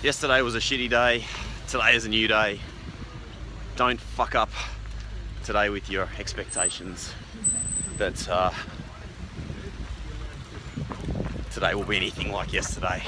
Yesterday was a shitty day. Today is a new day. Don't fuck up today with your expectations that today will be anything like yesterday.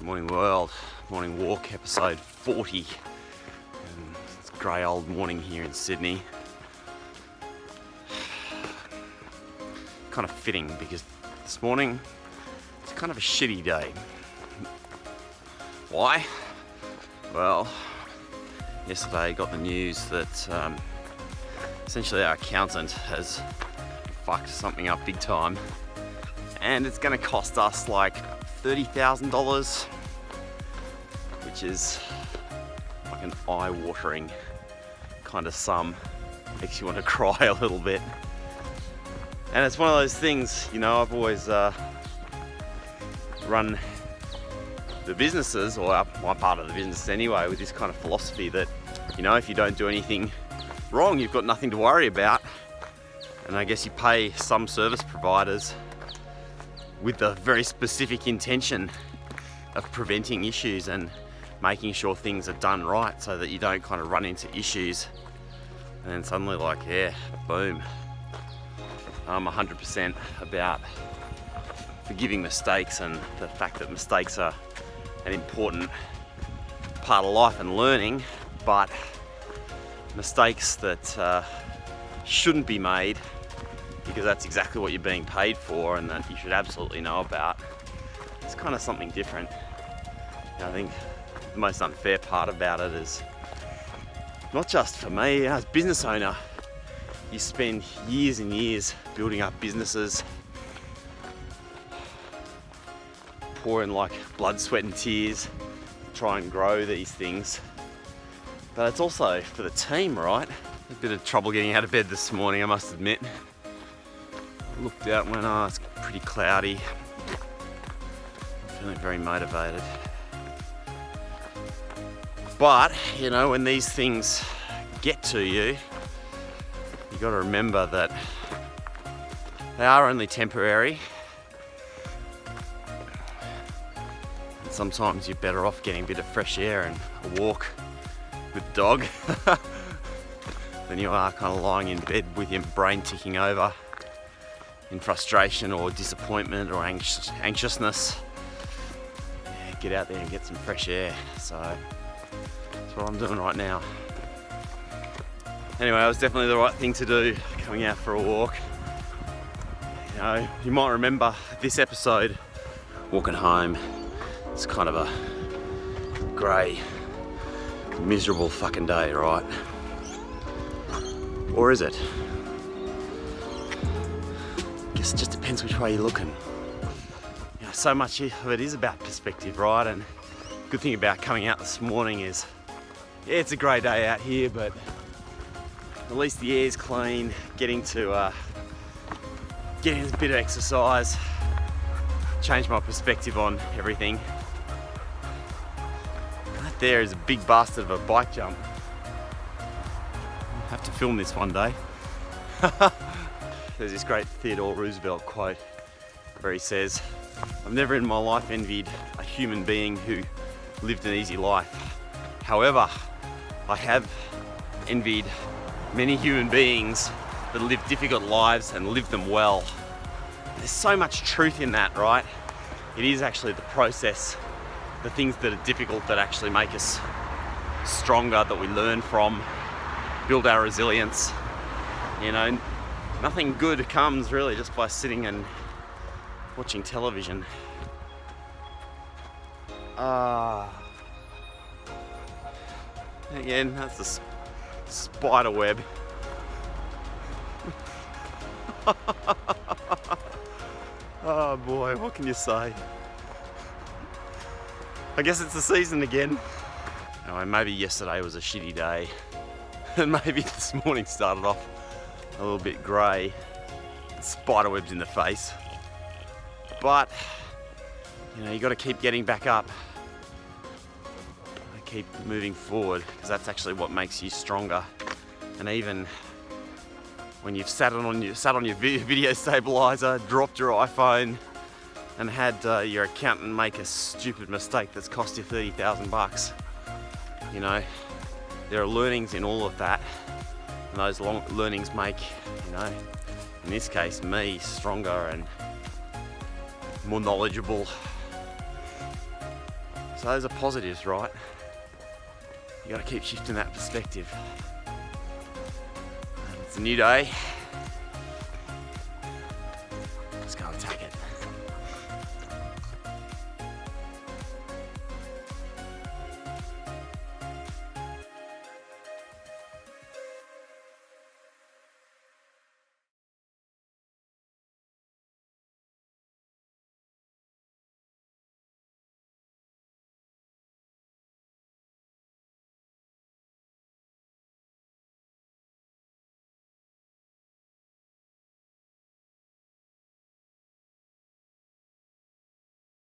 Morning world, morning walk, episode 40. And it's a grey old morning here in Sydney. Kind of fitting because this morning it's kind of a shitty day. Why? Well, yesterday I got the news that essentially our accountant has fucked something up big time, and it's going to cost us like $30,000, which is like an eye-watering kind of sum. Makes you want to cry a little bit. And it's one of those things, you know, I've always run the businesses, or my part of the business anyway, with this kind of philosophy that, you know, if you don't do anything wrong, you've got nothing to worry about. And I guess you pay some service providers with the very specific intention of preventing issues and making sure things are done right so that you don't kind of run into issues and then suddenly like, yeah, boom. I'm 100% about forgiving mistakes and the fact that mistakes are an important part of life and learning, but mistakes that shouldn't be made, because that's exactly what you're being paid for and that you should absolutely know about. It's kind of something different. And I think the most unfair part about it is, not just for me, as a business owner, you spend years and years building up businesses, pouring like blood, sweat and tears to try and grow these things. But it's also for the team, right? A bit of trouble getting out of bed this morning, I must admit. Looked out and went, oh, it's pretty cloudy. I'm feeling very motivated. But, you know, when these things get to you, you got to remember that they are only temporary. And sometimes you're better off getting a bit of fresh air and a walk with the dog than you are kind of lying in bed with your brain ticking over in frustration or disappointment or anxiousness. Yeah, get out there and get some fresh air. So that's what I'm doing right now. Anyway, it was definitely the right thing to do, coming out for a walk. You know, you might remember this episode, walking home. It's kind of a grey, miserable fucking day, right? Or is it? It just depends which way you're looking. You know, so much of it is about perspective, right? And the good thing about coming out this morning is, yeah, it's a great day out here, but at least the air's clean. Getting a bit of exercise, change my perspective on everything. That there is a big bastard of a bike jump. I'll have to film this one day. There's this great Theodore Roosevelt quote where he says, "I've never in my life envied a human being who lived an easy life. However, I have envied many human beings that live difficult lives and live them well." There's so much truth in that, right? It is actually the process, the things that are difficult that actually make us stronger, that we learn from, build our resilience. You know, nothing good comes really just by sitting and watching television. Again, that's a spider web. Oh boy, what can you say? I guess it's the season again. Anyway, maybe yesterday was a shitty day, and maybe this morning started off a little bit grey, spider webs in the face. But you know, you got to keep getting back up, keep moving forward, because that's actually what makes you stronger. And even when you've sat on your video stabilizer, dropped your iPhone, and had your accountant make a stupid mistake that's cost you $30,000, you know, there are learnings in all of that, and those learnings make, you know, in this case, me stronger and more knowledgeable. So those are positives, right? You got to keep shifting that perspective. It's a new day.